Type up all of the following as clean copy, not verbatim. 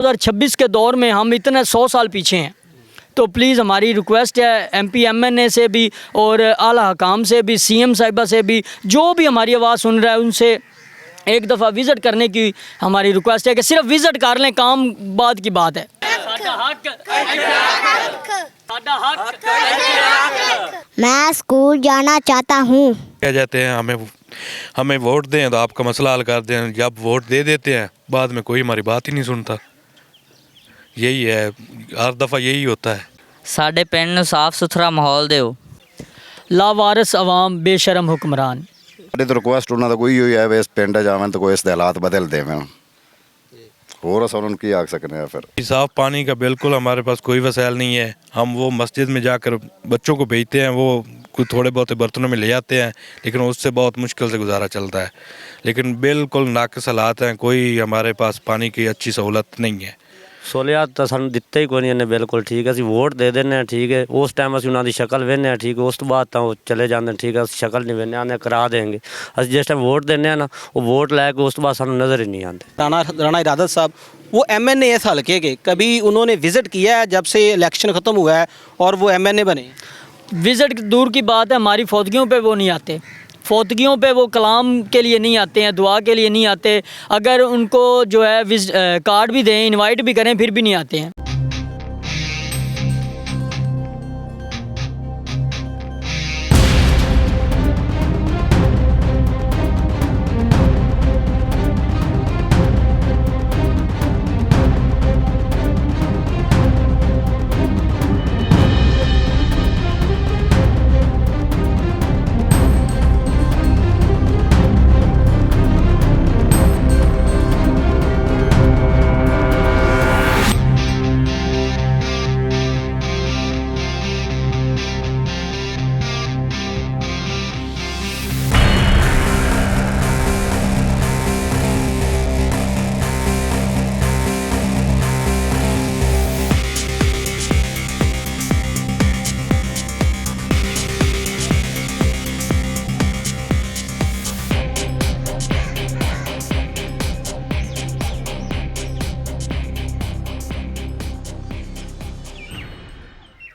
2026 के दौर में हम इतने 100 साल पीछे हैं, तो प्लीज़ हमारी रिक्वेस्ट है MP MNA से भी और आला हकाम से भी, CM साहिबा से भी, जो भी हमारी आवाज़ सुन रहा है उनसे एक दफ़ा विज़िट करने की हमारी रिक्वेस्ट है कि सिर्फ विज़िट कर लें, काम बाद की बात है। मैं स्कूल जाना चाहता हूँ। कह जाते हैं हमें वोट दें तो आपका मसला हल कर दें, जब वोट दे देते हैं बाद में कोई हमारी बात ही नहीं सुनता। यही है, हर दफ़ा यही होता है। साढ़े पिंड नूं साफ सुथरा माहौल दिओ। लावारिस अवाम बेशरम हुक्मरान। साढ़े तो रिक्वेस्ट उन्होंने कोई हुई है इस पिंड जावें तो कोई इसके हालात बदल देवें, और अस उन्होंने की आख सकते हैं। फिर साफ़ पानी का बिल्कुल हमारे पास कोई वसाइल नहीं है। हम वो मस्जिद में जाकर बच्चों को भेजते हैं, वो कुछ थोड़े बहुत बर्तनों में ले आते हैं, लेकिन उससे बहुत मुश्किल से गुजारा चलता है। लेकिन बिल्कुल नाक़िस हालात हैं, कोई हमारे पास पानी की अच्छी सहूलत नहीं है। सहूलियत तो सानू दिता ही कोई नहीं, बिल्कुल ठीक है। असीं वोट दे देने हैं, ठीक है, उस टाइम असीं उन्हां दी शक्ल वेखने हैं, ठीक है, उस तो बाद तो वो चले जाते हैं, ठीक है, शक्ल नहीं वेखने, आने करा देंगे। असीं जिस टाइम वोट देने हैं ना, वो वोट लैके उस तो बाद सानू नज़र ही नहीं आते। राणा इरादत साहब वो MNA इस हल्के के, कभी उन्होंने विज़िट किया है जब से इलेक्शन ख़त्म हुआ है और वो MNA बने? विज़िट दूर की बात है, हमारी फौतगियों पे वो नहीं आते, फौतगियों पे वो कलाम के लिए नहीं आते हैं, दुआ के लिए नहीं आते। अगर उनको जो है कार्ड भी दें, इनवाइट भी करें, फिर भी नहीं आते हैं।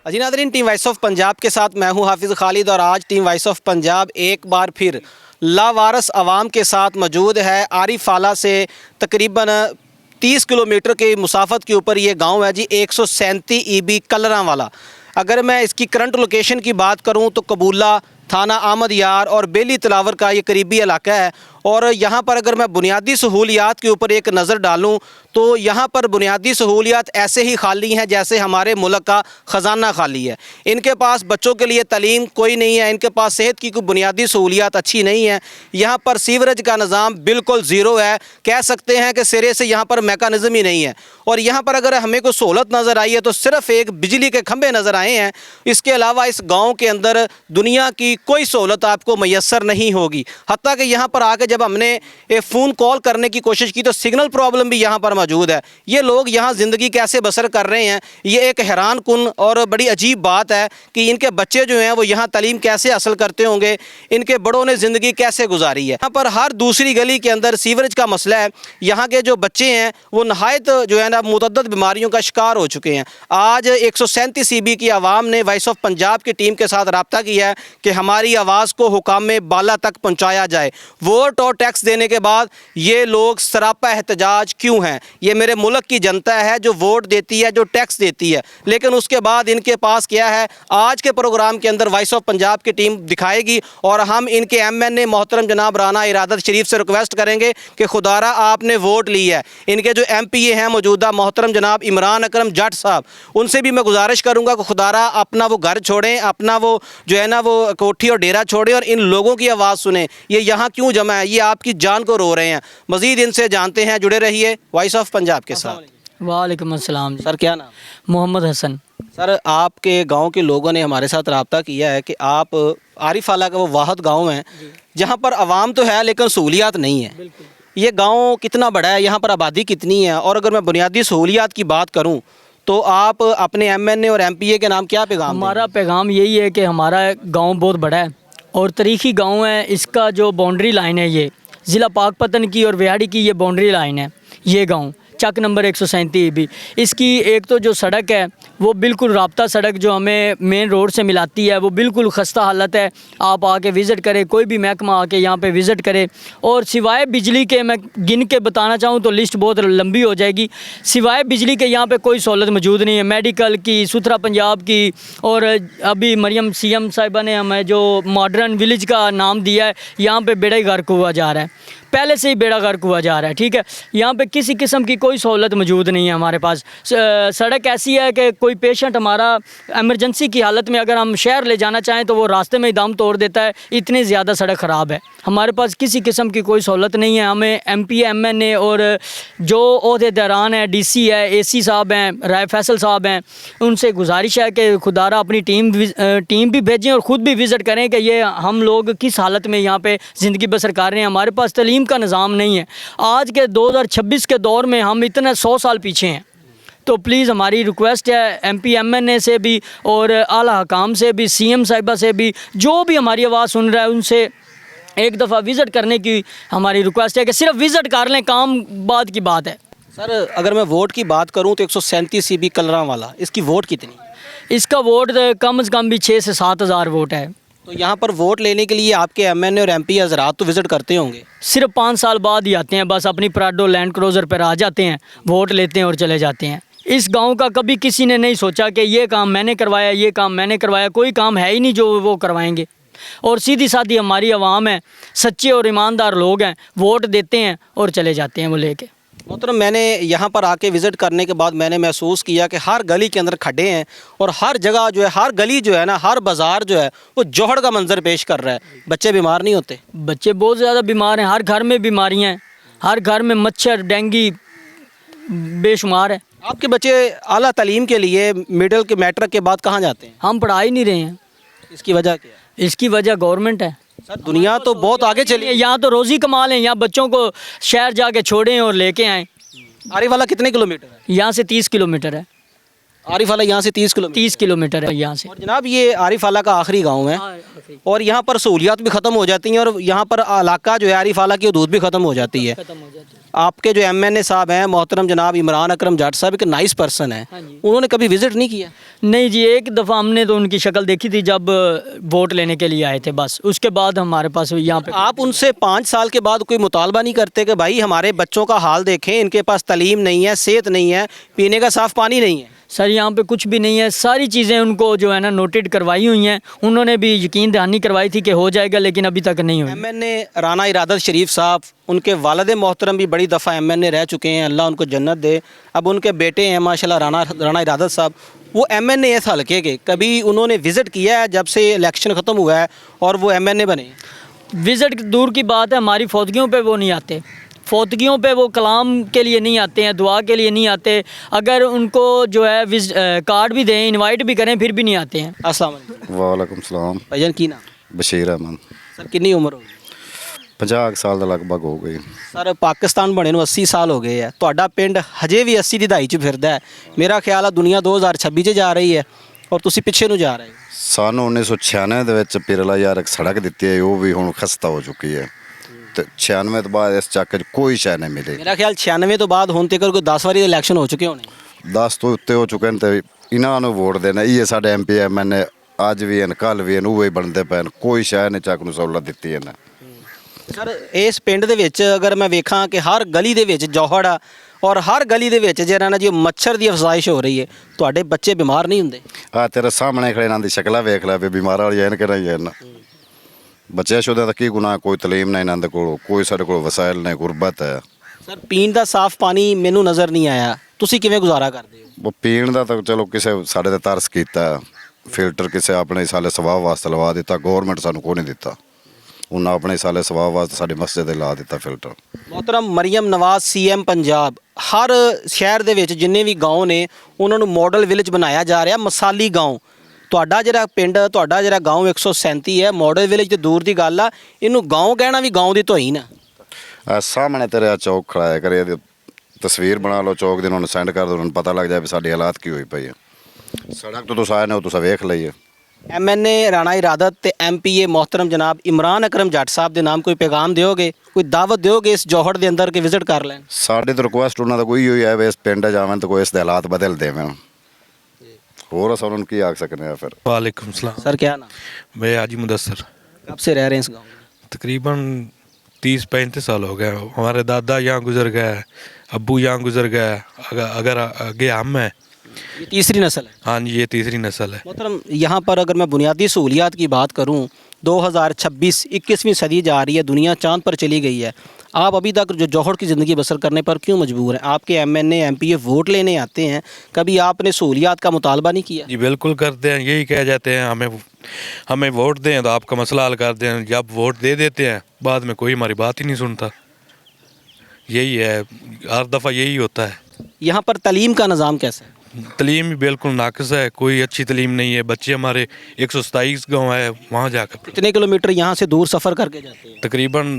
जी नाज़रीन, टीम वॉइस ऑफ पंजाब के साथ मैं हूं हाफिज़ खालिद और आज टीम वॉइस ऑफ पंजाब एक बार फिर लावारिस अवाम के साथ मौजूद है। आरिफाला से तकरीबन 30 किलोमीटर के मुसाफत के ऊपर ये गांव है जी, 137 EB कलरांवाला। अगर मैं इसकी करंट लोकेशन की बात करूं तो कबूला, थाना आमद यार और बेली तलावर का ये करीबी इलाका है। और यहाँ पर अगर मैं बुनियादी सहूलियात के ऊपर एक नज़र डालूँ तो यहाँ पर बुनियादी सहूलियात ऐसे ही खाली हैं जैसे हमारे मुल्क का ख़जाना खाली है। इनके पास बच्चों के लिए तालीम कोई नहीं है, इनके पास सेहत की कोई बुनियादी सहूलियात अच्छी नहीं है। यहाँ पर सीवरेज का निज़ाम बिल्कुल ज़ीरो है, कह सकते हैं कि सिरे से यहाँ पर मेकानिज़म ही नहीं है। और यहाँ पर अगर हमें कोई सहूलत नज़र आई है तो सिर्फ़ एक बिजली के खंभे नज़र आए हैं। इसके अलावा इस गाँव के अंदर दुनिया की कोई सहूलत आपको मैसर नहीं होगी। हत्ता कि यहाँ पर आके जब हमने एक फ़ोन कॉल करने की कोशिश की तो सिग्नल प्रॉब्लम भी यहाँ पर मौजूद है। ये लोग यहाँ ज़िंदगी कैसे बसर कर रहे हैं, ये एक हैरान कुन और बड़ी अजीब बात है कि इनके बच्चे जो हैं वो यहाँ तालीम कैसे हासिल करते होंगे, इनके बड़ों ने ज़िंदगी कैसे गुजारी है। यहाँ पर हर दूसरी गली के अंदर सीवरेज का मसला है। यहाँ के जो बच्चे हैं वो नहायत जो है ना मुतअद्दिद बीमारियों का शिकार हो चुके हैं। आज 137 EB की आवाम ने वॉइस ऑफ पंजाब की टीम के साथ रब्ता किया है कि हमारी आवाज़ को हुकाम बाला तक पहुँचाया जाए। वोट और टैक्स देने के बाद ये लोग सरापा एहतजाज क्यों हैं? ये मेरे मुल्क की जनता है जो वोट देती है, जो टैक्स देती है, लेकिन उसके बाद इनके पास क्या है? आज के प्रोग्राम के अंदर वॉइस ऑफ पंजाब की टीम दिखाएगी और हम इनके MNA मोहतरम जनाब राना इरादत शरीफ से रिक्वेस्ट करेंगे कि खुदारा आपने वोट ली है। इनके जो MPA हैं मौजूदा मोहतरम जनाब इमरान अकरम जट साहब, उनसे भी मैं गुजारिश करूँगा कि खुदारा अपना वो घर छोड़ें, अपना वो जो है ना वो कोठी और डेरा छोड़ें और इन लोगों की आवाज़ सुने। ये यहाँ क्यों जमा है? ये आपकी जान को रो रहे हैं। मज़ीद इनसे जानते हैं, जुड़े रहिए वॉइस ऑफ पंजाब के साथ। वालेकुम अस्सलाम। सर क्या नाम? मोहम्मद हसन। सर आपके गांव के लोगों ने हमारे साथ रब्ता किया है कि आप आरिफाला का वो वाहद गांव है जहां पर आवाम तो है लेकिन सहूलियात नहीं है। ये गांव कितना बड़ा है, यहाँ पर आबादी कितनी है, और अगर मैं बुनियादी सहूलियात की बात करूँ तो आप अपने MNA और MPA के नाम क्या पैगाम? हमारा पैगाम यही है कि हमारा गांव बहुत बड़ा है और तारीख़ी गांव है। इसका जो बाउंड्री लाइन है, ये ज़िला पाकपतन की और विहाड़ी की ये बाउंड्री लाइन है। ये गांव चक नंबर 137 भी। इसकी एक तो जो सड़क है वो बिल्कुल राब्ता सड़क जो हमें मेन रोड से मिलाती है वो बिल्कुल खस्ता हालत है। आप आके विज़िट करें, कोई भी महकमा आके यहाँ पे विज़िट करे। और सिवाय बिजली के मैं गिन के बताना चाहूँ तो लिस्ट बहुत लंबी हो जाएगी। सिवाय बिजली के यहाँ पे कोई सहूलत मौजूद नहीं है, मेडिकल की, सुथरा पंजाब की, और अभी मरियम सीएम साहिबा ने हमें जो मॉडर्न विलेज का नाम दिया है, यहाँ पे बेड़ा ही गर्क हुआ जा रहा है, पहले से ही बेड़ा गर्क हुआ जा रहा है। ठीक है, यहाँ पे किसी किस्म की कोई सहूलत मौजूद नहीं है हमारे पास। सड़क ऐसी है कि कोई पेशेंट हमारा एमरजेंसी की हालत में अगर हम शहर ले जाना चाहें तो वो रास्ते में ही दम तोड़ देता है, इतनी ज़्यादा सड़क ख़राब है। हमारे पास किसी किस्म की कोई सहूलत नहीं है। हमें MP MNA और जो ओहदेदारान हैं, DC है, AC साहब हैं, राय फैसल साहब हैं, उनसे गुजारिश है कि खुदारा अपनी टीम भी भेजें और ख़ुद भी विज़िट करें कि ये हम लोग किस हालत में यहाँ पे ज़िंदगी बसर कर रहे हैं। हमारे पास तलीम का निज़ाम नहीं है। आज के 2026 के दौर में हम इतने 100 साल पीछे हैं। तो प्लीज़ हमारी रिक्वेस्ट है MP MNA से भी और आला हकाम से भी, CM साहिबा से भी, जो भी हमारी आवाज़ सुन रहा है उनसे एक दफ़ा विज़िट करने की हमारी रिक्वेस्ट है कि सिर्फ विज़िट कर लें, काम बाद की बात है। सर अगर मैं वोट की बात करूं तो 137 CB कलरा वाला, इसकी वोट कितनी? इसका वोट कम से कम भी 6 से 7 हज़ार वोट है। तो यहाँ पर वोट लेने के लिए आपके MNA और MP हजरात तो विज़िट करते होंगे? सिर्फ 5 साल बाद ही आते हैं, बस अपनी प्राडो लैंड क्रूज़र पर आ जाते हैं, वोट लेते हैं और चले जाते हैं। इस गांव का कभी किसी ने नहीं सोचा कि ये काम मैंने करवाया, ये काम मैंने करवाया। कोई काम है ही नहीं जो वो करवाएंगे। और सीधी सादी हमारी आवाम है, सच्चे और ईमानदार लोग हैं, वोट देते हैं और चले जाते हैं वो लेके। मोहतरम, मैंने यहाँ पर आके विज़िट करने के बाद मैंने महसूस किया कि हर गली के अंदर खड्डे हैं और हर जगह जो है, हर गली जो है ना, हर बाज़ार जो है वो जौहड़ का मंजर पेश कर रहा है। बच्चे बीमार नहीं होते? बच्चे बहुत ज़्यादा बीमार हैं, हर घर में बीमारियाँ हैं, हर घर में मच्छर डेंगू बेशुमार है। आपके बच्चे आला तालीम के लिए मिडिल के मैट्रिक के बाद कहाँ जाते हैं? हम पढ़ा ही नहीं रहे हैं। इसकी वजह क्या है? इसकी वजह गवर्नमेंट है। सर दुनिया तो बहुत आगे चली है। यहाँ तो रोज़ी कमा लें, यहाँ बच्चों को शहर जाके छोड़ें और लेके आएँ। आरिफ वाला कितने किलोमीटर है? यहाँ से 30 किलोमीटर है। आरिफ वाला यहाँ से 30 किलोमीटर? 30 किलोमीटर है यहाँ से। और जनाब ये आरिफ वाला का आखिरी गांव है और यहाँ पर सहूलियात भी ख़त्म हो जाती हैं और यहाँ पर इलाका जो है आरिफ वाला की हदूद भी ख़त्म हो जाती है। आपके जो MNA साहब हैं मोहतरम जनाब इमरान अकरम जट साहब, एक नाइस पर्सन है, उन्होंने कभी विज़िट नहीं किया? नहीं जी, एक दफ़ा हमने तो उनकी शक्ल देखी थी जब वोट लेने के लिए आए थे, बस उसके बाद हमारे पास यहाँ पे। आप उनसे 5 साल के बाद कोई मुतालबा नहीं करते कि भाई हमारे बच्चों का हाल देखें, इनके पास तालीम नहीं है, सेहत नहीं है, पीने का साफ़ पानी नहीं है? सर यहाँ पे कुछ भी नहीं है, सारी चीज़ें उनको जो है ना नोटेड करवाई हुई हैं। उन्होंने भी यकीन दहानी करवाई थी कि हो जाएगा, लेकिन अभी तक नहीं हुई। MNA राना इरादत शरीफ साहब, उनके वालिद मोहतरम भी बड़ी दफ़ा MNA रह चुके हैं, अल्लाह उनको जन्नत दे। अब उनके बेटे हैं माशाल्लाह राना इरादत साहब, वो MNA इस हल्के के, कभी उन्होंने विज़िट किया है जब से इलेक्शन ख़त्म हुआ है और वो MNA बने? विज़िट दूर की बात है, हमारी फौतगियों पे वो नहीं आते, फौतगियों पे वो कलाम के लिए नहीं आते हैं, दुआ के लिए नहीं आते। अगर उनको जो है कार्ड भी दें, इनवाइट भी करें, फिर भी नहीं आते हैं। अस्सलाम वालेकुम। वालेकुम सलाम। भाईजान की नाम? बशीर अहमद। सर कितनी उम्र होगी? 50 ਸਾਲ ਦਾ ਲਗਭਗ ਹੋ ਗਈ। ਸਰ ਪਾਕਿਸਤਾਨ ਬਣੇ ਨੂੰ 80 ਸਾਲ ਹੋ ਗਏ ਹੈ, ਤੁਹਾਡਾ ਪਿੰਡ ਹਜੇ ਵੀ 80 ਦੀ ਦਹਾਈ 'ਚ ਫਿਰਦਾ ਹੈ। ਮੇਰਾ ਖਿਆਲ ਆ ਦੁਨੀਆ 2026 'ਚ ਜਾ ਰਹੀ ਹੈ ਔਰ ਤੁਸੀਂ ਪਿੱਛੇ ਨੂੰ ਜਾ ਰਹੇ ਹੋ। ਸਾਨੂੰ 1996 ਦੇ ਵਿੱਚ ਪਿਰਲਾ ਯਾਰ ਇੱਕ ਸੜਕ ਦਿੱਤੀ ਹੈ, ਉਹ ਵੀ ਹੁਣ ਖਸਤਾ ਹੋ ਚੁੱਕੀ ਹੈ ਤੇ 96 ਤੋਂ ਬਾਅਦ ਇਸ ਚੱਕ 'ਚ ਕੋਈ ਸ਼ੈ ਨਹੀਂ ਮਿਲੀ। ਮੇਰਾ ਖਿਆਲ 96 ਤੋਂ ਬਾਅਦ ਹੁਣ ਤੱਕ ਕੋਈ 10 ਵਾਰੀ ਇਲੈਕਸ਼ਨ ਹੋ ਚੁੱਕੇ ਹੋਣੇ। 10 ਤੋਂ ਉੱਤੇ ਹੋ ਚੁੱਕੇ ਨੇ ਤੇ ਇਹਨਾਂ ਨੂੰ ਵੋਟ ਦੇਣਾ। ਇਹ ਸਾਡੇ MP MNA ਅੱਜ ਵੀ ਹਨ, ਕੱਲ ਵੀ ਹਨ, ਉਹ ਹੀ ਬਣਦੇ ਪਏ ਨੇ, ਕੋਈ ਸ਼ੈ ਨਹੀਂ ਚੱਕ ਨੂੰ ਸਹੂਲਤ ਦਿੱਤੀ ਇਹਨਾਂ। ਸਰ ਇਸ ਪਿੰਡ ਦੇ ਵਿੱਚ ਅਗਰ ਮੈਂ ਵੇਖਾਂ ਕਿ ਹਰ ਗਲੀ ਦੇ ਵਿੱਚ ਜੌਹੜ ਆ ਔਰ ਹਰ ਗਲੀ ਦੇ ਵਿੱਚ ਜਿਹੜਾ ਨਾ ਜੀ ਮੱਛਰ ਦੀ ਅਫਜ਼ਾਇਸ਼ ਹੋ ਰਹੀ ਹੈ, ਤੁਹਾਡੇ ਬੱਚੇ ਬਿਮਾਰ ਨਹੀਂ ਹੁੰਦੇ? ਆ ਤੇਰੇ ਸਾਹਮਣੇ ਖੜੇ ਇਹਨਾਂ ਦੀ ਸ਼ਕਲਾਂ ਵੇਖ ਲੈ ਵੀ ਬਿਮਾਰ ਵਾਲੀ ਐਨ ਕਿ ਨਹੀਂ ਐਨ। ਬੱਚੇ ਸ਼ੁਦਾ ਦਾ ਕੀ ਗੁਨਾਹ, ਕੋਈ ਤਲੀਮ ਨਹੀਂ ਇਹਨਾਂ ਦੇ ਕੋਲ, ਕੋਈ ਸਾਡੇ ਕੋਲ ਵਸਾਇਲ ਨਹੀਂ, ਗੁਰਬਤ ਹੈ। ਸਰ ਪੀਣ ਦਾ ਸਾਫ਼ ਪਾਣੀ ਮੈਨੂੰ ਨਜ਼ਰ ਨਹੀਂ ਆਇਆ, ਤੁਸੀਂ ਕਿਵੇਂ ਗੁਜ਼ਾਰਾ ਕਰਦੇ ਹੋ? ਉਹ ਪੀਣ ਦਾ ਤਾਂ ਚਲੋ ਕਿਸੇ ਸਾਡੇ ਤੇ ਤਰਸ ਕੀਤਾ, ਫਿਲਟਰ ਕਿਸੇ ਆਪਣੇ ਸਾਲੇ ਸਵਾਹ ਵਾਸਤੇ ਲਵਾ ਦਿੱਤਾ, ਗਵਰਨਮੈਂਟ ਸਾਨੂੰ ਕੋਈ ਨਹੀਂ ਦਿੱਤਾ, ਉਹਨਾਂ ਆਪਣੇ ਸਾਲੇ ਸਵਾਹ ਵਾਸਤੇ ਸਾਡੀ ਮਸਜਿਦ 'ਤੇ ਲਾ ਦਿੱਤਾ ਫਿਲਟਰ। मोहतरम मरियम नवाज CM पंजाब, हर शहर ਦੇ ਵਿੱਚ ਜਿੰਨੇ ਵੀ گاؤں ਨੇ ਉਹਨਾਂ ਨੂੰ ਮਾਡਲ ਵਿਲੇਜ ਬਣਾਇਆ ਜਾ ਰਿਹਾ, ਮਸਾਲੀ گاؤں। ਤੁਹਾਡਾ ਜਿਹੜਾ ਪਿੰਡ, ਤੁਹਾਡਾ ਜਿਹੜਾ گاؤں 137 ਹੈ, ਮਾਡਲ ਵਿਲੇਜ ਤੇ ਦੂਰ ਦੀ ਗੱਲ ਆ, ਇਹਨੂੰ گاؤں ਕਹਿਣਾ ਵੀ گاؤں ਦੀ ਧੋਈ ਨਾ। ਆ ਸਾਹਮਣੇ ਤੇਰੇ ਆ ਚੌਕ ਖੜਾ ਹੈ, ਕਰੇ ਇਹਦੀ ਤਸਵੀਰ ਬਣਾ ਲਓ ਚੌਕ ਦੀ, ਉਹਨਾਂ ਨੂੰ ਸੈਂਡ ਕਰ ਦਿਓ, ਉਹਨਾਂ ਨੂੰ ਪਤਾ ਲੱਗ ਜਾਏ ਵੀ ਸਾਡੀ ਹਾਲਾਤ ਕੀ ਹੋਈ ਪਈ ਹੈ। ਸੜਕ ਤੋਂ ਤੁਸੀਂ ਆਏ ਨੇ, ਉਹ ਤੁਸੀਂ ਵੇਖ ਲਈਏ। MNA ਰਾਣਾ ਇਰਾਦਤ ਤੇ MPA मोहतरम जनाब इमरान अकरम जट साहब ਦੇ ਨਾਮ ਕੋਈ ਪੈਗਾਮ ਦਿਓਗੇ, ਕੋਈ ਦਾਵਤ ਦਿਓਗੇ ਇਸ ਜੋਹੜ ਦੇ ਅੰਦਰ ਕਿ ਵਿਜ਼ਿਟ ਕਰ ਲੈਣ? ਸਾਡੇ ਤੋਂ ਰਿਕੁਐਸਟ ਉਹਨਾਂ ਦਾ ਕੋਈ ਹੋਈ ਹੈ ਵੀ ਇਸ ਪਿੰਡ ਜਾਵਣ ਤੇ ਕੋਈ ਇਸ ਦੇ ਹਾਲਾਤ ਬਦਲ ਦੇਵਣ। ਹੋਰ ਅਸੀਂ ਉਹਨਾਂ ਨੂੰ ਕੀ ਆਖ ਸਕਨੇ ਆ ਫਿਰ। वालेकुम सलाम। सर क्या नाम? मैं हाजी मुदस्सर। कब से रह रहे हैं इस गाँव में? तकरीबन 30-35 साल हो गए। हमारे दादा यहाँ गुजर गए, अब्बू यहाँ गुजर गए, अगर आगे हम हैं। ये तीसरी नस्ल है। हाँ जी, ये तीसरी नस्ल है। मोहतरम यहाँ पर अगर मैं बुनियादी सहूलियात की बात करूँ, 2026 21वीं सदी जा रही है, दुनिया चांद पर चली गई है, आप अभी तक जो जौहर की ज़िंदगी बसर करने पर क्यों मजबूर हैं? आपके MNA MPA वोट लेने आते हैं, कभी आपने सहूलियात का मुतालबा नहीं किया? जी बिल्कुल करते हैं, यही कह जाते हैं हमें वोट दें तो आपका मसला हल कर दें। जब वोट दे देते हैं बाद में कोई हमारी बात ही नहीं सुनता। यही है, हर दफ़ा यही होता है। यहाँ पर तलीम का निज़ाम कैसा है? तलीम भी बिल्कुल नाकस है, कोई अच्छी तलीम नहीं है। बच्चे हमारे 127 गाँव है, वहाँ जाकर कितने किलोमीटर यहाँ से दूर सफ़र करके जाते हैं? तकरीबन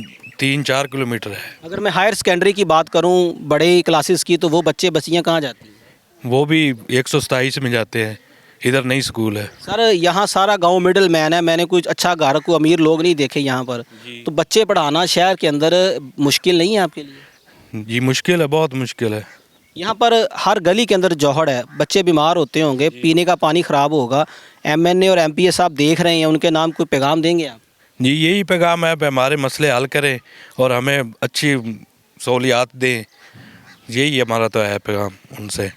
3-4 किलोमीटर है। अगर मैं हायर सेकेंडरी की बात करूँ, बड़े क्लासेस की, तो वो बच्चे बच्चियाँ कहाँ जाती हैं? वो भी 127 में जाते हैं, इधर नई स्कूल है। सर यहाँ सारा गांव मिडिल मैन है, मैंने कुछ अच्छा घर को अमीर लोग नहीं देखे यहाँ पर, तो बच्चे पढ़ाना शहर के अंदर मुश्किल नहीं है आपके लिए? जी मुश्किल है, बहुत मुश्किल है। यहाँ पर हर गली के अंदर जौहड़ है, बच्चे बीमार होते होंगे, पीने का पानी ख़राब होगा। MNA और MPA साहब देख रहे हैं, उनके नाम कोई पैगाम देंगे आप? जी यही पैगाम है, हमारे मसले हल करें और हमें अच्छी सहूलियात दें। यही हमारा तो है पैगाम उनसे।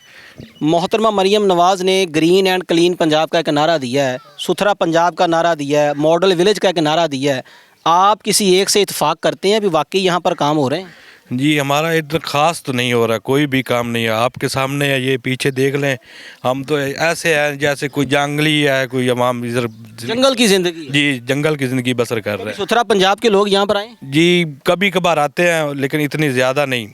मोहतरमा मरियम नवाज़ ने ग्रीन एंड क्लीन पंजाब का एक नारा दिया है, सुथरा पंजाब का नारा दिया है, मॉडल विलेज का एक नारा दिया है। आप किसी एक से इत्तेफाक करते हैं, अभी वाकई यहाँ पर काम हो रहे हैं? जी हमारा इधर ख़ास तो नहीं हो रहा, कोई भी काम नहीं है। आपके सामने है, ये पीछे देख लें। हम तो ऐसे हैं जैसे कोई जंगली है, कोई हम इधर जंगल की ज़िंदगी है। जी जंगल की ज़िंदगी बसर कर रहे हैं। सुथरा पंजाब के लोग यहाँ पर आए? जी कभी कभार आते हैं, लेकिन इतनी ज़्यादा नहीं,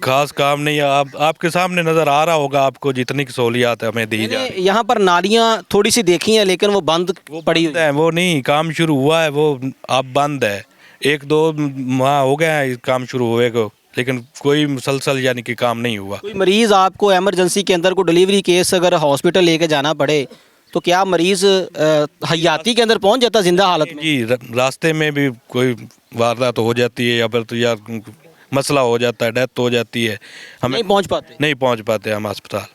खास काम नहीं है। आपके सामने नज़र आ रहा होगा आपको जितनी सहूलियात हमें दी जाए। यहाँ पर नालियाँ थोड़ी सी देखी हैं, लेकिन वो बंद पड़ी हुई है। वो नहीं, काम शुरू हुआ है, वो अब बंद है। 1-2 माह हो गए हैं काम शुरू हुए को, लेकिन कोई मुसलसल यानी कि काम नहीं हुआ। कोई मरीज़ आपको एमरजेंसी के अंदर को डिलीवरी केस अगर हॉस्पिटल लेके जाना पड़े, तो क्या मरीज़ हयाती के अंदर पहुंच जाता जिंदा हालत में? जी रास्ते में भी कोई वारदात हो जाती है या फिर तो या मसला हो जाता है, डेथ हो जाती है, हमें नहीं पहुंच पाते हम अस्पताल।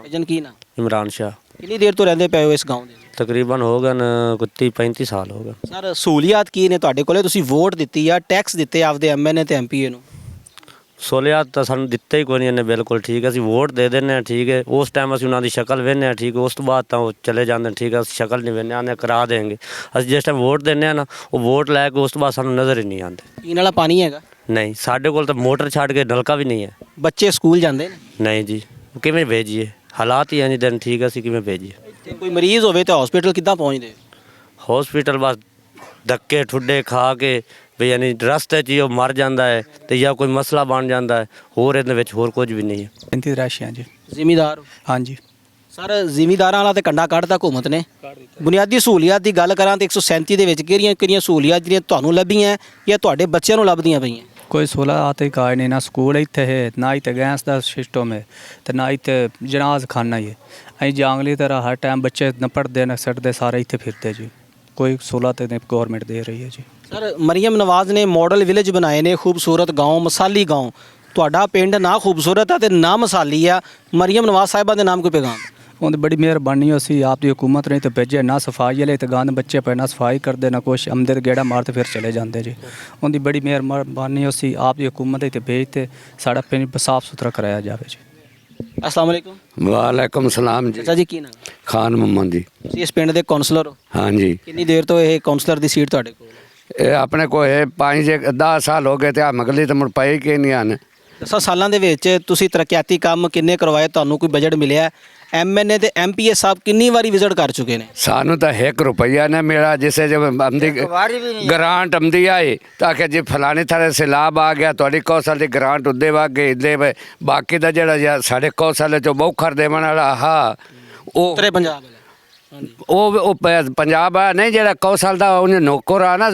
एजन की ना इमरान शाह। कितनी देर तो रहंदे ਪਏ ਹੋ ਇਸ गाँव ਦੇ? ਤਕਰੀਬਨ ਹੋ ਗਏ ਨੇ 30-35 ਸਾਲ ਹੋ ਗਏ। ਸਰ ਸਹੂਲੀਅਤ ਕੀ ਨੇ ਤੁਹਾਡੇ ਕੋਲੇ? ਤੁਸੀਂ ਵੋਟ ਦਿੱਤੀ ਆ, ਟੈਕਸ ਦਿੱਤੇ ਆਪਦੇ MNA ਤੇ MPA ਨੂੰ। ਸਹੂਲੀਅਤ ਤਾਂ ਸਾਨੂੰ ਦਿੱਤਾ ਹੀ ਕੋਈ ਨਹੀਂ ਇਹਨੇ, ਬਿਲਕੁਲ ਠੀਕ ਹੈ। ਅਸੀਂ ਵੋਟ ਦੇ ਦਿੰਦੇ ਹਾਂ, ਠੀਕ ਹੈ। ਉਸ ਟਾਈਮ ਅਸੀਂ ਉਹਨਾਂ ਦੀ ਸ਼ਕਲ ਵੇਖਦੇ ਹਾਂ, ਠੀਕ ਹੈ। ਉਸ ਤੋਂ ਬਾਅਦ ਤਾਂ ਉਹ ਚਲੇ ਜਾਂਦੇ ਨੇ, ਠੀਕ ਹੈ। ਅਸੀਂ ਸ਼ਕਲ ਨਹੀਂ ਵੇਖਦੇ, ਆਨੇ ਕਰਾ ਦੇਣਗੇ। ਅਸੀਂ ਜਿਸ ਟਾਈਮ ਵੋਟ ਦਿੰਦੇ ਹਾਂ ਨਾ, ਉਹ ਵੋਟ ਲੈ ਕੇ ਉਸ ਤੋਂ ਬਾਅਦ ਸਾਨੂੰ ਨਜ਼ਰ ਹੀ ਨਹੀਂ ਆਉਂਦੇ। ਪੀਣ ਵਾਲਾ ਪਾਣੀ ਹੈਗਾ? ਨਹੀਂ, ਸਾਡੇ ਕੋਲ ਤਾਂ ਮੋਟਰ ਛੱਡ ਕੇ ਨਲਕਾ ਵੀ ਨਹੀਂ ਹੈ। ਬੱਚੇ ਸਕੂਲ ਜਾਂਦੇ ਨੇ? ਨਹੀਂ ਜੀ, ਕਿਵੇਂ ਭੇਜੀਏ? ਹਾਲਾਤ ਹੀ ਇੰਝ ਦੇ ਨੇ, ਠੀਕ ਹੈ। ਅਸੀਂ ਕਿਵੇਂ ਭੇਜੀਏ? ਤੇ ਕੋਈ ਮਰੀਜ਼ ਹੋਵੇ ਤਾਂ ਹਸਪੀਟਲ ਕਿੱਦਾਂ ਪਹੁੰਚਦੇ? ਹਸਪੀਟਲ ਬਸ ਧੱਕੇ ਠੁੱਡੇ ਖਾ ਕੇ ਵੀ ਯਾਨੀ ਰਸਤੇ 'ਚ ਹੀ ਉਹ ਮਰ ਜਾਂਦਾ ਹੈ ਤੇ ਜਾਂ ਕੋਈ ਮਸਲਾ ਬਣ ਜਾਂਦਾ ਹੈ, ਹੋਰ ਇਹਦੇ ਵਿੱਚ ਹੋਰ ਕੁਝ ਵੀ ਨਹੀਂ ਹੈ। 35 ਰਾਸ਼ੀਆਂ ਜੀ। ਜ਼ਿਮੀਦਾਰ ਹੋ? ਹਾਂਜੀ। ਸਰ ਜ਼ਿਮੀਦਾਰਾਂ ਵਾਲਾ ਤੇ ਕੰਡਾ ਕੱਢਦਾ ਹਕੂਮਤ ਨੇ। ਬੁਨਿਆਦੀ ਸਹੂਲੀਅਤ ਦੀ ਗੱਲ ਕਰਾਂ ਤੇ 137 ਦੇ ਵਿੱਚ ਕਿਹੜੀਆਂ ਸਹੂਲੀਅਤ ਜਿਹੜੀਆਂ ਤੁਹਾਨੂੰ ਲੱਭੀਆਂ ਜਾਂ ਤੁਹਾਡੇ ਬੱਚਿਆਂ ਨੂੰ ਲੱਭਦੀਆਂ ਪਈਆਂ? ਕੋਈ ਸਹੂਲਤ ਹੀ ਕਾਇ ਨਹੀਂ, ਨਾ ਸਕੂਲ ਇੱਥੇ ਹੈ, ਨਾ ਇੱਥੇ ਗੈਸ ਦਾ ਸਿਸਟਮ ਹੈ, ਤੇ ਨਾ ਇੱਥੇ ਜਨਾਜ਼ ਖਾਨਾ ਹੀ ਹੈ। ਅਸੀਂ ਜੰਗਲੀ ਤਰ੍ਹਾਂ ਹਰ ਟਾਈਮ ਬੱਚੇ ਨਪੜਦੇ ਨੇ, ਸੜਦੇ ਸਾਰੇ ਇੱਥੇ ਫਿਰਦੇ ਜੀ। ਕੋਈ ਸਹੂਲਤ ਨਹੀਂ ਗੌਰਮੈਂਟ ਦੇ ਰਹੀ ਹੈ ਜੀ। ਸਰ ਮਰੀਮ ਨਵਾਜ਼ ਨੇ ਮਾਡਲ ਵਿਲੇਜ ਬਣਾਏ ਨੇ, ਖੂਬਸੂਰਤ ਗਾਉਂ, ਮਸਾਲੀ ਗਾਉਂ। ਤੁਹਾਡਾ ਪਿੰਡ ਨਾ ਖੂਬਸੂਰਤ ਆ ਤੇ ਨਾ ਮਸਾਲੀ ਆ। ਮਰੀਮ ਨਵਾਜ਼ ਸਾਹਿਬਾ ਦੇ ਨਾਮ ਕੋਈ ਪੈਗਾਮ? ਉਹਦੀ ਬੜੀ ਮਿਹਰਬਾਨੀ ਹੋ ਸੀ ਆਪ ਦੀ ਹੁਕੂਮਤ ਨੇ ਤੇ ਭੇਜਿਆ ਨਾ ਸਫਾਈ ਵਾਲੇ ਤੇ ਗੰਦ ਬੱਚੇ ਪੈ ਨਾ ਸਫਾਈ ਕਰਦੇ ਨਾ ਕੁਛ, ਆਮਦੇ ਗੇੜਾ ਮਾਰਦੇ ਫਿਰ ਚਲੇ ਜਾਂਦੇ ਜੀ। ਉਹਦੀ ਬੜੀ ਮਿਹਰਬਾਨੀ ਹੋ ਸੀ ਆਪ ਦੀ ਹੁਕੂਮਤ ਤੇ ਭੇਜ ਤੇ ਸਾਡਾ ਪਿੰਡ ਸਾਫ ਸੁਥਰਾ ਕਰਾਇਆ ਜਾਵੇ ਜੀ। अस्सलाम वालेकुम। ਵਾਲੇਕੁਮ ਸਲਾਮ ਜੀ। ਚਾਚਾ ਜੀ ਕੀ ਨਾਮ? ਖਾਨ ਮੁਹੰਮਦ ਜੀ। ਤੁਸੀਂ ਇਸ ਪਿੰਡ ਦੇ ਕਾਉਂਸਲਰ ਹੋ? ਹਾਂਜੀ। ਕਿੰਨੀ ਦੇਰ ਤੋਂ ਇਹ ਕਾਉਂਸਲਰ ਦੀ ਸੀਟ ਤੁਹਾਡੇ ਕੋਲ? ਇਹ ਆਪਣੇ ਕੋਲ ਇਹ 5-10 ਸਾਲ ਹੋ ਗਏ ਤੇ ਆ ਮਗਲੀ ਤੇ ਮੁੜ ਪਏ ਕਿ ਨਹੀਂ ਹਨ। 10 ਸਾਲਾਂ ਦੇ ਵਿੱਚ ਤੁਸੀਂ ਤਰੱਕੀਆਤੀ ਕੰਮ ਕਿੰਨੇ ਕਰਵਾਏ? ਤੁਹਾਨੂੰ ਕੋਈ ਬਜਟ ਮਿਲਿਆ? MNA ਤੇ MPA ਸਾਹਿਬ ਕਿੰਨੀ ਵਾਰੀ ਵਿਜ਼ਿਟ ਕਰ ਚੁੱਕੇ ਨੇ? ਸਾਨੂੰ ਤਾਂ 1 ਰੁਪਈਆ ਨੇ ਮੇਰਾ ਜਿਸੇ ਜब ਆਮਦੀ ਗ੍ਰਾਂਟ ਆਮਦੀ ਆਏ ਤਾਂ ਕਿ ਜੇ ਫਲਾਣੇ ਥਾਂ ਸੈਲਾਬ ਆ ਗਿਆ ਤੁਹਾਡੀ ਕੌਸਲ ਦੀ ਗ੍ਰਾਂਟ ਉੱਦੇ ਵਾਗੇ ਦੇ ਬਾਕੀ ਦਾ ਜਿਹੜਾ ਸਾਡੇ ਕੌਸਲ ਚੋਂ ਬੌਖਰ ਦੇਵਣ ਵਾਲਾ ਹਾਂ ਉਹ ਉੱਤਰੇ ਪੰਜਾਬ ਉਹ ਪੰਜਾਬ ਆ ਨਹੀਂ ਜਿਹੜਾ ਕੌਸਲ ਦਾ ਉਹਨੇ ਨੌਕਰ ਆ ਨਾ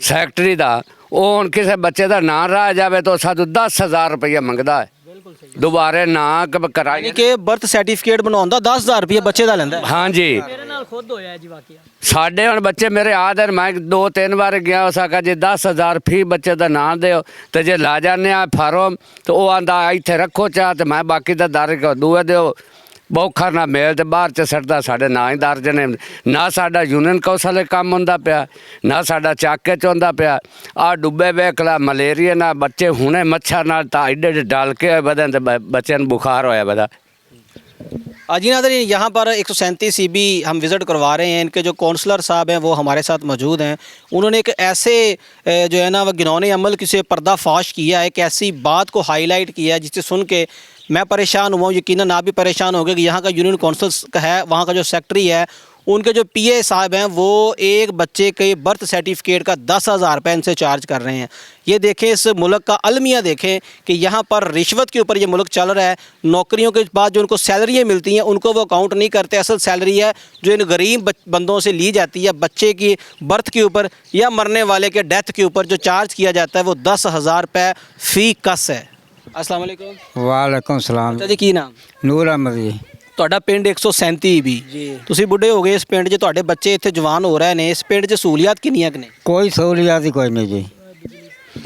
ਸੈਕਟਰੀ ਦਾ, ਉਹ ਹੁਣ ਕਿਸੇ ਬੱਚੇ ਦਾ ਨਾਂ ਰਹਿ ਜਾਵੇ ਤਾਂ ਸਾਨੂੰ 10,000 ਰੁਪਈਆ ਮੰਗਦਾ ਹੈ। ਦੁਬਾਰੇ ਨਾ ਕਰਾਈ ਕਿ ਬਰਥ ਸਰਟੀਫਿਕੇਟ ਬਣਾਉਣ ਦਾ 10,000 ਰੁਪਏ ਬੱਚੇ ਦਾ ਲੈਂਦਾ? ਹਾਂਜੀ। ਨਾਲ ਖੁਦ ਹੋਇਆ ਜੀ ਵਾਕਿਆ। ਸਾਡੇ ਹੁਣ ਬੱਚੇ ਮੇਰੇ ਆਦਰ ਮੈਂ 2-3 ਵਾਰ ਗਿਆ ਉਸ ਆਖਾ ਜੇ 10,000 ਫੀ ਬੱਚੇ ਦਾ ਨਾਂ ਦਿਓ ਤੇ ਜੇ ਲਾ ਜਾਂਦੇ ਆ ਫਾਰਮ ਤੇ ਉਹ ਆਂਦਾ ਇੱਥੇ ਰੱਖੋ ਚਾਹ ਤੇ ਮੈਂ ਬਾਕੀ ਦਾ ਦਰ ਦੂਏ ਦਿਓ ਬੌਖਰ ਨਾ ਮੇਲ ਤੇ ਬਾਹਰ ਚ ਸੱਟਦਾ ਸਾਡੇ ਨਾਂ ਹੀ ਦਰਜ ਨੇ ਨਾ ਸਾਡਾ ਯੂਨੀਅਨ ਕੌਂਸਲ ਕੰਮ ਹੁੰਦਾ ਪਿਆ ਨਾ ਸਾਡਾ ਚਾਕੇ ਚ ਹੁੰਦਾ ਪਿਆ ਆ ਡੁੱਬੇ ਵੇਖਲਾ ਮਲੇਰੀਆ ਨਾਲ ਬੱਚੇ ਹੁਣੇ ਮੱਛਰ ਨਾਲ ਤਾਂ ਏਡੇ ਡਲ ਕੇ ਬਦਨ ਤੇ ਬੱਚਿਆਂ ਨੂੰ बुखार होया बदा। जी नाज़रीन, यहाँ पर 137 CB हम विज़िट करवा रहे हैं। इनके जो काउंसलर साहब हैं वो हमारे साथ मौजूद हैं। उन्होंने एक ऐसे जो है ना वो घिनौने अमल से पर्दाफाश किया है, एक ऐसी बात को हाईलाइट किया है जिसे सुन के मैं परेशान हुआ हूँ। यकीनन आप भी परेशान हो गए कि यहाँ का यूनियन काउंसिल है, वहाँ का जो सेक्रेटरी है, उनके जो PA साहब हैं वो एक बच्चे के बर्थ सर्टिफिकेट का 10,000 रुपये इनसे चार्ज कर रहे हैं। ये देखें, इस मुल्क का अलमिया देखें कि यहाँ पर रिश्वत के ऊपर ये मुल्क चल रहा है। नौकरियों के बाद जो उनको सैलरियाँ मिलती हैं उनको वो अकाउंट नहीं करते। असल सैलरी है जो इन गरीब बंदों से ली जाती है, बच्चे की बर्थ के ऊपर या मरने वाले के डेथ के ऊपर जो चार्ज किया जाता है वो 10,000 रुपये फ़ी कस है। अस्सलाम वालेकुम। वालेकुम सलाम अच्छा जी, की नाम? ਨੂਰ ਅਹਿਮਦ ਜੀ। ਤੁਹਾਡਾ ਪਿੰਡ 137 ਵੀ ਤੁਸੀਂ ਬੁੱਢੇ ਹੋ ਗਏ, ਇਸ ਪਿੰਡ 'ਚ ਤੁਹਾਡੇ ਬੱਚੇ ਇੱਥੇ ਜਵਾਨ ਹੋ ਰਹੇ ਨੇ, ਇਸ ਪਿੰਡ 'ਚ ਸਹੂਲੀਅਤ ਕਿੰਨੀਆਂ ਕੁ ਨੇ? ਕੋਈ ਸਹੂਲੀਅਤ ਹੀ ਕੋਈ ਨਹੀਂ ਜੀ।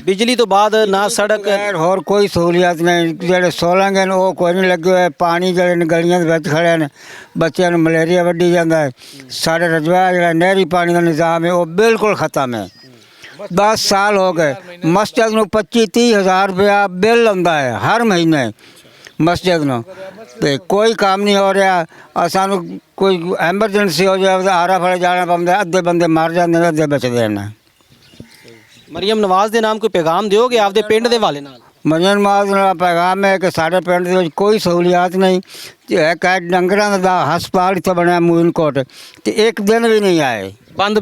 ਬਿਜਲੀ ਤੋਂ ਬਾਅਦ ਨਾ ਸੜਕ ਖੈਰ ਹੋਰ ਕੋਈ ਸਹੂਲੀਅਤ ਨਹੀਂ। ਜਿਹੜੇ ਸੋਲਾਂਗੇ ਨੇ ਉਹ ਕੋਈ ਨਹੀਂ ਲੱਗੇ ਹੋਏ। ਪਾਣੀ ਜਿਹੜੇ ਨੇ ਗਲੀਆਂ ਦੇ ਵਿੱਚ ਖੜੇ ਨੇ, ਬੱਚਿਆਂ ਨੂੰ ਮਲੇਰੀਆ ਵੱਢੀ ਜਾਂਦਾ ਹੈ। ਸਾਡੇ ਰਜਵਾ ਜਿਹੜਾ ਨਹਿਰੀ ਪਾਣੀ ਦਾ ਨਿਜ਼ਾਮ ਹੈ ਉਹ ਬਿਲਕੁਲ ਖਤਮ ਹੈ। 10 ਸਾਲ ਹੋ ਗਏ ਮਸਜਿਦ ਨੂੰ 25-30 ਹਜ਼ਾਰ ਰੁਪਇਆ ਬਿੱਲ ਆਉਂਦਾ ਹੈ ਹਰ ਮਹੀਨੇ ਮਸਜਿਦ ਨੂੰ, ਤੇ ਕੋਈ ਕੰਮ ਨਹੀਂ ਹੋ ਰਿਹਾ। ਸਾਨੂੰ ਕੋਈ ਐਮਰਜੈਂਸੀ ਹੋ ਜਾਵੇ ਤਾਂ ਆਰਾ ਫੜੇ ਜਾਣਾ ਪੈਂਦਾ, ਅੱਧੇ ਬੰਦੇ ਮਰ ਜਾਂਦੇ ਨੇ, ਅੱਧੇ ਬਚਦੇ ਨੇ। ਮਰੀਮ ਨਵਾਜ਼ ਦੇ ਨਾਮ ਕੋਈ ਪੈਗਾਮ ਦਿਓਗੇ ਆਪਦੇ ਪਿੰਡ ਦੇ ਵਾਲੇ ਨਾਲ? ਮਰੀਮ ਨਵਾਜ਼ ਦਾ ਪੈਗਾਮ ਹੈ ਕਿ ਸਾਡੇ ਪਿੰਡ ਦੇ ਵਿੱਚ ਕੋਈ ਸਹੂਲੀਅਤ ਨਹੀਂ। ਇੱਕ ਡੰਗਰਾਂ ਦਾ ਹਸਪਤਾਲ ਇੱਥੇ ਬਣਿਆ ਮੂਨਕੋਟ, ਤੇ ਇੱਕ ਦਿਨ ਵੀ ਨਹੀਂ ਆਏ, ਬੰਦ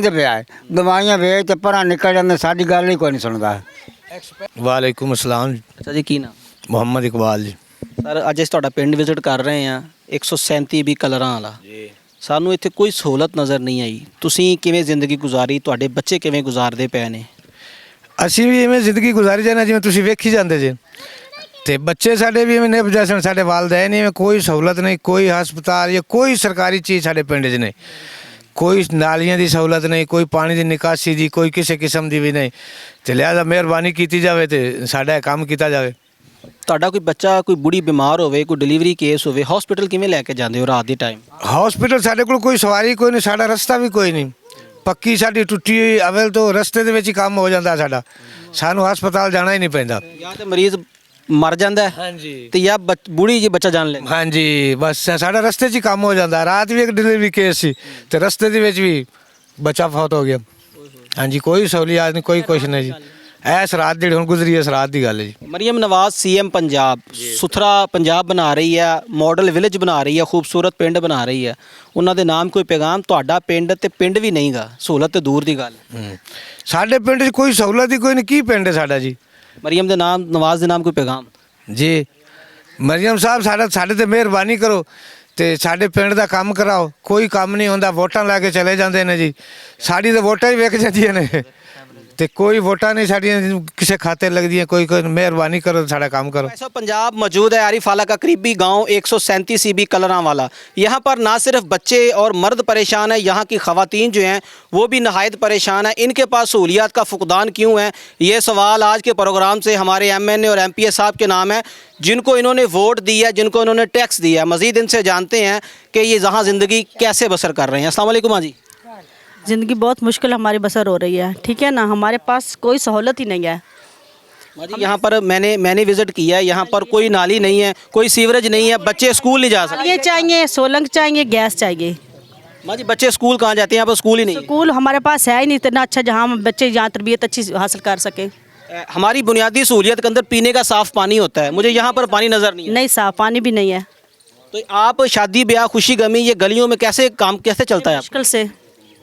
ਪਿਆ ਹੈ। ਦਵਾਈਆਂ ਵੇਚ ਤੇ ਪਰਾਂ ਨਿਕਲ ਜਾਂਦੇ, ਸਾਡੀ ਗੱਲ ਹੀ ਕੋਈ ਨਹੀਂ ਸੁਣਦਾ। ਵਾਲੇਕੁਮ ਅਸਲਾਮ। ਅੱਛਾ ਜੀ, ਕੀ ਨਾਮ? ਮੁਹੰਮਦ ਇਕਬਾਲ ਜੀ। ਸਰ ਅੱਜ ਅਸੀਂ ਤੁਹਾਡਾ ਪਿੰਡ ਵਿਜ਼ਿਟ ਕਰ ਰਹੇ ਹਾਂ, 137 ਵੀ ਕਲਰਾਂ ਵਾਲਾ ਜੀ। ਸਾਨੂੰ ਇੱਥੇ ਕੋਈ ਸਹੂਲਤ ਨਜ਼ਰ ਨਹੀਂ ਆਈ। ਤੁਸੀਂ ਕਿਵੇਂ ਜ਼ਿੰਦਗੀ ਗੁਜ਼ਾਰੀ, ਤੁਹਾਡੇ ਬੱਚੇ ਕਿਵੇਂ ਗੁਜ਼ਾਰਦੇ ਪਏ ਨੇ? ਅਸੀਂ ਵੀ ਇਵੇਂ ਜ਼ਿੰਦਗੀ ਗੁਜ਼ਾਰੀ ਜਾਣਾ ਜਿਵੇਂ ਤੁਸੀਂ ਵੇਖੀ ਜਾਂਦੇ ਜੇ, ਤੇ ਬੱਚੇ ਸਾਡੇ ਵੀ ਇਵੇਂ ਨਿਭ ਜਾਣ। ਸਾਡੇ ਵਾਲਦੈਨ ਇਵੇਂ ਕੋਈ ਸਹੂਲਤ ਨਹੀਂ, ਕੋਈ ਹਸਪਤਾਲ ਜਾਂ ਕੋਈ ਸਰਕਾਰੀ ਚੀਜ਼ ਸਾਡੇ ਪਿੰਡ 'ਚ ਨਹੀਂ। ਕੋਈ ਨਾਲੀਆਂ ਦੀ ਸਹੂਲਤ ਨਹੀਂ, ਕੋਈ ਪਾਣੀ ਦੀ ਨਿਕਾਸੀ ਦੀ ਕੋਈ ਕਿਸੇ ਕਿਸਮ ਦੀ ਵੀ ਨਹੀਂ। ਤੇ ਲਿਹਾਜ਼ਾ ਮਿਹਰਬਾਨੀ ਕੀਤੀ ਜਾਵੇ ਤੇ ਸਾਡਾ ਇਹ ਕੰਮ ਕੀਤਾ ਜਾਵੇ। ਤੁਹਾਡਾ ਕੋਈ ਬੱਚਾ ਕੋਈ ਬੁੜੀ ਬਿਮਾਰ ਹੋਵੇ, ਕੋਈ ਡਿਲੀਵਰੀ ਕੇਸ ਹੋਵੇ, ਹਸਪੀਟਲ ਕਿਵੇਂ ਲੈ ਕੇ ਜਾਂਦੇ ਹੋ ਰਾਤ ਦੇ ਟਾਈਮ? ਹਸਪੀਟਲ ਸਾਡੇ ਕੋਲ ਕੋਈ ਸਵਾਰੀ ਕੋਈ ਨਹੀਂ, ਸਾਡਾ ਰਸਤਾ ਵੀ ਕੋਈ ਨਹੀਂ। ਪੱਕੀ ਸਾਡੀ ਟੁੱਟੀ ਹੋਈ ਅਵਲ ਤੋਂ ਰਸਤੇ ਦੇ ਵਿੱਚ ਹੀ ਕੰਮ ਹੋ ਜਾਂਦਾ ਸਾਡਾ। ਸਾਨੂੰ ਹਸਪਤਾਲ ਜਾਣਾ ਹੀ ਨਹੀਂ ਪੈਂਦਾ। ਜਾਂ ਤੇ ਮਰੀਜ਼ ਮਰ ਜਾਂਦਾ ਹੈ, ਹਾਂਜੀ, ਤੇ ਜਾਂ ਬੁੜੀ ਜੀ ਬੱਚਾ ਜਾਨ ਲੈਂਦਾ। ਹਾਂਜੀ, ਬਸ ਸਾਡਾ ਰਸਤੇ 'ਚ ਹੀ ਕੰਮ ਹੋ ਜਾਂਦਾ। ਰਾਤ ਵੀ ਇੱਕ ਡਿਲੀਵਰੀ ਕੇਸ ਸੀ ਤੇ ਰਸਤੇ ਦੇ ਵਿੱਚ ਵੀ ਬੱਚਾ ਫੌਤ ਹੋ ਗਿਆ। ਹਾਂਜੀ, ਕੋਈ ਸਹੂਲੀਅਤ ਨਹੀਂ, ਕੋਈ ਕੁਛ ਨਹੀਂ ਜੀ। ਇਸ ਰਾਤ ਜਿਹੜੀ ਹੁਣ ਗੁਜ਼ਰੀ ਇਸ ਰਾਤ ਦੀ ਗੱਲ ਹੈ ਜੀ। ਮਰੀਮ ਨਵਾਜ਼ CM ਪੰਜਾਬ ਸੁਥਰਾ ਪੰਜਾਬ ਬਣਾ ਰਹੀ ਹੈ, ਮਾਡਲ ਵਿਲੇਜ ਬਣਾ ਰਹੀ ਹੈ, ਖੂਬਸੂਰਤ ਪਿੰਡ ਬਣਾ ਰਹੀ ਹੈ। ਉਹਨਾਂ ਦੇ ਨਾਮ ਕੋਈ ਪੈਗਾਮ? ਤੁਹਾਡਾ ਪਿੰਡ ਤੇ ਪਿੰਡ ਵੀ ਨਹੀਂਗਾ, ਸਹੂਲਤ ਤੇ ਦੂਰ ਦੀ ਗੱਲ। ਸਾਡੇ ਪਿੰਡ 'ਚ ਕੋਈ ਸਹੂਲਤ ਹੀ ਕੋਈ ਨਹੀਂ। ਕੀ ਪਿੰਡ ਹੈ ਸਾਡਾ ਜੀ? ਮਰੀਮ ਦੇ ਨਾਮ, ਨਵਾਜ਼ ਦੇ ਨਾਮ ਕੋਈ ਪੈਗਾਮ? ਜੀ ਮਰੀਮ ਸਾਹਿਬ, ਸਾਡੇ ਤੇ ਮਿਹਰਬਾਨੀ ਕਰੋ ਤੇ ਸਾਡੇ ਪਿੰਡ ਦਾ ਕੰਮ ਕਰਾਓ। ਕੋਈ ਕੰਮ ਨਹੀਂ ਹੁੰਦਾ, ਵੋਟਾਂ ਲੈ ਕੇ ਚਲੇ ਜਾਂਦੇ ਨੇ ਜੀ। ਸਾਡੀ ਤਾਂ ਵੋਟਾਂ ਹੀ ਵਿਕ ਜਾਂਦੀਆਂ ਨੇ ਤੇ ਕੋਈ ਵੋਟਾਂ नहीं साड़ियाँ किसी खाते लगती है। कोई मेहरबानी करो, साड़ा काम करो। ऐसा पंजाब मौजूद है आरिफ आला का करीबी गांव 137 CB कलरां वाला। यहाँ पर ना सिर्फ बच्चे और मर्द परेशान है, यहाँ की ख़वातीन जो हैं वो भी नहायत परेशान है। इनके पास सहूलियात का फुकदान क्यों है, ये सवाल आज के प्रोग्राम से हमारे MNA और MPA साहब के नाम है, जिनको इन्होंने वोट दिया, जिनको इन्होंने टैक्स दिया। मज़ीद इनसे जानते हैं कि ये जहाँ ज़िंदगी कैसे बसर कर रहे हैं। अस्सलाम वालेकुम। हाँ जी, ज़िंदगी बहुत मुश्किल हमारी बसर हो रही है, ठीक है ना। हमारे पास कोई सहूलत ही नहीं है। जी यहाँ पर मैंने विज़िट किया है, यहाँ पर कोई नाली नहीं है, कोई सीवरेज नहीं है, बच्चे स्कूल नहीं जा सकते। ये चाहिए, सोलंग चाहिए, गैस चाहिए। माँ जी, बच्चे स्कूल कहाँ जाते हैं? यहाँ पर स्कूल ही नहीं है। स्कूल हमारे पास है ही नहीं इतना अच्छा जहाँ बच्चे यहाँ तरबियत अच्छी हासिल कर सके। हमारी बुनियादी सहूलियत के अंदर पीने का साफ़ पानी होता है, मुझे यहाँ पर पानी नज़र नहीं है। नहीं, साफ़ पानी भी नहीं है। तो आप शादी ब्याह खुशी गमी ये गलियों में कैसे काम कैसे चलता है? मुश्किल से।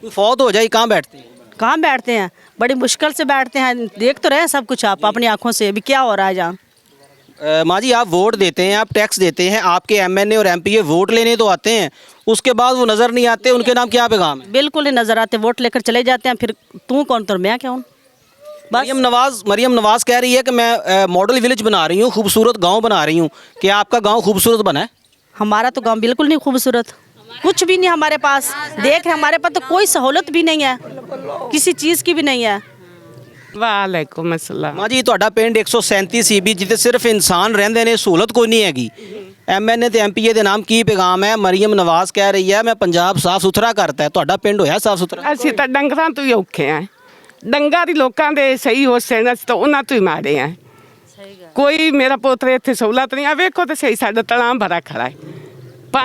कोई फौत हो जाए कहाँ बैठते हैं? कहाँ बैठते हैं, बड़ी मुश्किल से बैठते हैं। देख तो रहे हैं सब कुछ आप अपनी आँखों से, अभी क्या हो रहा है जहाँ। माँ जी, आप वोट देते हैं, आप टैक्स देते हैं, आपके MNA और MPA वोट लेने तो आते हैं, उसके बाद वो नज़र नहीं आते, उनके नाम क्या पैगाम है? बिल्कुल नहीं नज़र आते, वोट लेकर चले जाते हैं। फिर तू कौन तो मैं क्या हूँ? मरियम नवाज़ कह रही है कि मैं मॉडल विलेज बना रही हूँ, खूबसूरत गाँव बना रही हूँ। क्या आपका गाँव खूबसूरत बना है? हमारा तो गाँव बिल्कुल नहीं खूबसूरत। कुछ भी नहीं हमारे पास। देख हमारे पास तो कोई सहूलत भी नहीं है, किसी चीज़ की भी नहीं है। वालेकुम अस्सलाम। ਮਾਂ ਜੀ ਤੁਹਾਡਾ ਪਿੰਡ 137 ਸੀਬੀ ਜਿੱਥੇ ਸਿਰਫ ਇਨਸਾਨ ਰਹਿੰਦੇ ਨੇ, ਸਹੂਲਤ ਕੋਈ ਨਹੀਂ ਹੈਗੀ। ਐਮਐਨਏ ਤੇ ਐਮਪੀਏ ਦੇ ਨਾਮ ਕੀ ਪੈਗਾਮ ਹੈ? ਮਰੀਮ ਨਵਾਜ਼ ਕਹਿ ਰਹੀ ਹੈ ਮੈਂ ਪੰਜਾਬ ਸਾਫ਼ ਸੁਥਰਾ ਕਰਤਾ ਹੈ। ਤੁਹਾਡਾ ਪਿੰਡ ਹੋਇਆ ਸਾਫ਼ ਸੁਥਰਾ? ਅਸੀਂ ਤਾਂ ਡੰਗਰਾਂ ਤੋਂ ਹੀ ਔਖੇ ਆ। ਡੰਗਰ ਦੀ ਲੋਕਾਂ ਦੇ ਸਹੀ ਹੋ ਸਨ, ਅਸੀਂ ਤਾਂ ਉਹਨਾਂ ਤੋਂ ਹੀ ਮਾਰੇ ਆ। ਕੋਈ ਮੇਰਾ ਪੋਤਰੇ ਇੱਥੇ ਸਹੂਲਤ ਨਹੀਂ ਆ। ਵੇਖੋ ਤੇ ਸਹੀ ਸਾਡਾ ਤਲਾਅ ਭਰਾ ਖੜਾ ਹੈ।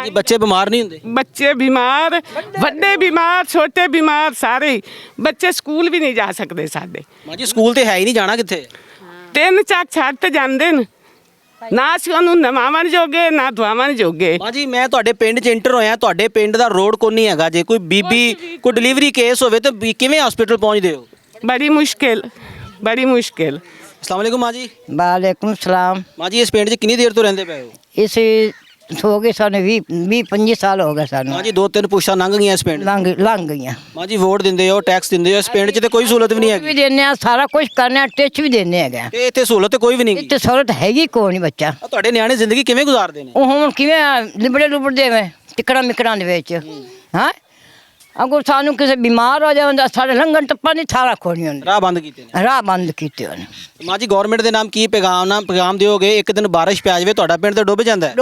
ਜੀ ਬੱਚੇ ਬਿਮਾਰ ਨਹੀਂ ਹੁੰਦੇ? ਬੱਚੇ ਬਿਮਾਰ, ਵੱਡੇ ਬਿਮਾਰ, ਛੋਟੇ ਬਿਮਾਰ, ਸਾਰੇ ਹੀ। ਬੱਚੇ ਸਕੂਲ ਵੀ ਨਹੀਂ ਜਾ ਸਕਦੇ ਸਾਡੇ। ਮਾਂ ਜੀ ਸਕੂਲ ਤੇ ਹੈ ਹੀ ਨਹੀਂ, ਜਾਣਾ ਕਿੱਥੇ? 3 ਚੱਕ ਛੱਡ ਤੇ ਜਾਂਦੇ ਨੇ, ਨਾ ਅਸੀਂ ਉਹਨੂੰ ਨਵਾਵਣ ਜੋਗੇ ਨਾ ਧਵਾਵਣ ਜੋਗੇ। ਮਾਂ ਜੀ ਮੈਂ ਤੁਹਾਡੇ ਪਿੰਡ 'ਚ ਇੰਟਰ ਹੋਇਆ, ਤੁਹਾਡੇ ਪਿੰਡ ਦਾ ਰੋਡ ਕੋਈ ਨਹੀਂ ਹੈਗਾ। ਜੇ ਕੋਈ ਬੀਬੀ ਕੋਈ ਡਿਲੀਵਰੀ ਕੇਸ ਹੋਵੇ ਤਾਂ ਕਿਵੇਂ ਹਸਪੀਟਲ ਪਹੁੰਚਦੇ ਹੋ? ਬੜੀ ਮੁਸ਼ਕਿਲ, ਬੜੀ ਮੁਸ਼ਕਿਲ। अस्सलाम वालेकुम माँ जी। वालेकुम सलाम। माँ जी इस पिंड 'ਚ कितनी देर तो रहंदे पए हो? इस हो गए सानू 20-25 साल हो गए सानू। माँ जी 2-3 पुछां लंघ गईਆਂ इस पिंड? लंघ गईਆਂ। माँ जी वोट ਦਿੰਦੇ ਹੋ, ਟੈਕਸ ਦਿੰਦੇ ਹੋ, ਇਸ ਪਿੰਡ 'ਚ ਤੇ ਕੋਈ ਸਹੂਲਤ ਵੀ ਨਹੀਂ ਹੈਗੀ। ਵੀ ਦਿੰਨੇ ਆ, ਸਾਰਾ ਕੁਝ ਕਰਨੇ ਆ, ਟਿਚ ਵੀ ਦਿੰਨੇ ਹੈਗੇ। ਤੇ ਇੱਥੇ ਸਹੂਲਤ ਤੇ ਕੋਈ ਵੀ ਨਹੀਂ ਹੈਗੀ। ਇੱਥੇ ਸਹੂਲਤ ਹੈਗੀ ਕੋਈ ਨਹੀਂ ਬੱਚਾ। ਤੁਹਾਡੇ ਨਿਆਣੇ ਜ਼ਿੰਦਗੀ ਕਿਵੇਂ ਗੁਜ਼ਾਰਦੇ ਨੇ? ਉਹ ਹੁਣ ਕਿਵੇਂ ਲਿਬੜੇ ਵੇ ਟਿਕਰਾਂ ਮਿਕਰਾਂ ਦੇ ਵਿੱਚ ਹਾਂ। ਅਗਰ ਸਾਨੂੰ ਕਿਸੇ ਬਿਮਾਰ ਹੋ ਜਾਵੇ ਸਾਡੇ ਲੰਘਣ ਟੱਪਾ ਨਹੀਂ ਸਾਰਾ ਖੋਣੀ ਹੁੰਦੀ। ਰਾਹ ਬੰਦ ਕੀਤੇ ਨੇ? ਰਾਹ ਬੰਦ ਕੀਤੇ ਹੋਣ। ਮਾਂ ਜੀ ਗਵਰਨਮੈਂਟ ਦੇ ਨਾਮ ਕੀ ਪੈਗਾਮ ਦਿਓਗੇ? ਇੱਕ ਦਿਨ ਬਾਰਿਸ਼ ਪੈ ਜਾਵੇ ਤੁਹਾਡਾ ਪਿੰਡ ਤੇ ਡੁੱਬ ਜਾਂਦਾ ਹੈ?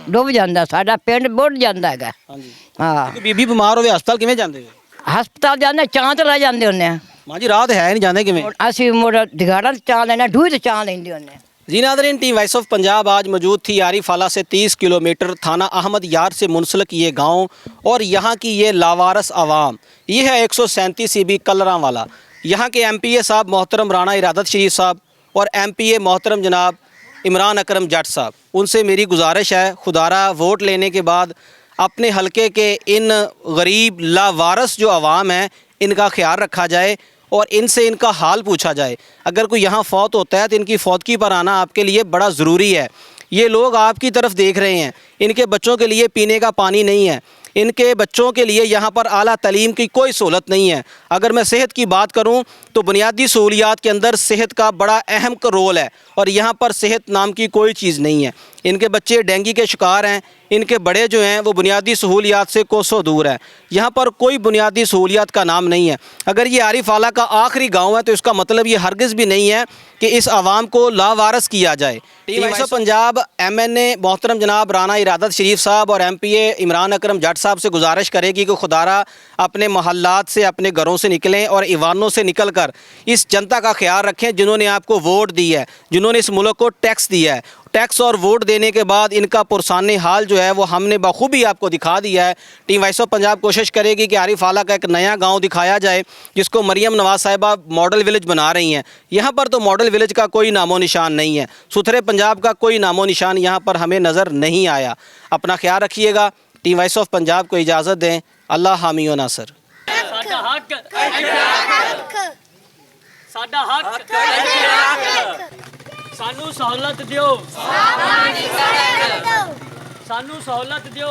ਡੁੱਬ ਜਾਂਦਾ ਸਾਡਾ ਪਿੰਡ ਬੁੱਢ ਜਾਂਦਾ ਹੈਗਾ। ਹਾਂਜੀ ਹਾਂ। ਕੋਈ ਬੀਬੀ ਬਿਮਾਰ ਹੋਵੇ ਹਸਪਤਾਲ ਕਿਵੇਂ ਜਾਂਦੇ ਹੋ? ਹਸਪਤਾਲ ਜਾਂਦੇ ਚਾਹ ਤੇ ਲੈ ਜਾਂਦੇ ਹੁੰਦੇ ਆ। ਮਾਂ ਜੀ ਰਾਹ ਤੇ ਹੈ ਨਹੀਂ, ਜਾਂਦੇ ਕਿਵੇਂ? ਅਸੀਂ ਮੁੜ ਦਿਗਾੜਾ ਚਾਹ ਲੈਣਾ, ਢੂਈ ਤੇ ਚਾਹ ਲੈਂਦੇ ਹੁੰਦੇ। जी नाज़रीन, टीम वॉइस ऑफ पंजाब आज मौजूद थी आरिफाला से 30 किलोमीटर थाना अहमद यार से मुंसलिक ये गांव और यहाँ की ये लावारस आवाम। ये है 137 सीबी कलरां वाला। यहाँ के एमपीए साहब मोहतरम राणा इरादत शरीफ साहब और एमपीए मोहतरम जनाब इमरान अकरम जट साहब, उनसे मेरी गुजारिश है खुदारा वोट लेने के बाद अपने हलके के इन गरीब लावारस जो आवाम है इनका ख्याल रखा जाए और इनसे इनका हाल पूछा जाए। अगर कोई यहाँ फौत होता है तो इनकी फौतगी पर आना आपके लिए बड़ा ज़रूरी है। ये लोग आपकी तरफ देख रहे हैं, इनके बच्चों के लिए पीने का पानी नहीं है, इनके बच्चों के लिए यहाँ पर आला तालीम की कोई सहूलत नहीं है। अगर मैं सेहत की बात करूँ तो बुनियादी सहूलियात के अंदर सेहत का बड़ा अहम रोल है और यहाँ पर सेहत नाम की कोई चीज़ नहीं है। इनके बच्चे डेंगू के शिकार हैं, इनके बड़े जो हैं वो बुनियादी सहूलियात से कोसों दूर है। यहाँ पर कोई बुनियादी सहूलियात का नाम नहीं है। अगर ये आरिफाला का आखिरी गाँव है तो इसका मतलब ये हरगिज़ भी नहीं है कि इस आवाम को लावारस किया जाए। Team voice of Punjab MNA मोहतरम जनाब राना इरादत शरीफ साहब और एमपीए इमरान अकरम जट साहब से गुजारिश करेगी कि खुदारा अपने मोहल्लात से, अपने घरों से निकलें और ईवानों से निकल कर इस जनता का ख्याल रखें जिन्होंने आपको वोट दी है, जिन्होंने इस मुल्क को टैक्स दिया है। टैक्स और वोट देने के बाद इनका पुरसाने हाल जो है वो हमने बखूबी आपको दिखा दिया है। टीम वॉइस ऑफ पंजाब कोशिश करेगी कि आरिफाला का एक नया गांव दिखाया जाए जिसको मरियम नवाज साहिबा मॉडल विलेज बना रही हैं। यहाँ पर तो मॉडल विलेज का कोई नामो निशान नहीं है, सुथरे पंजाब का कोई नामो निशान यहाँ पर हमें नज़र नहीं आया। अपना ख्याल रखिएगा। टीम वॉइस ऑफ पंजाब को इजाज़त दें। अल्लाह हामी व नासर। सानू सहूलत दियो, सानू सहूलत दियो।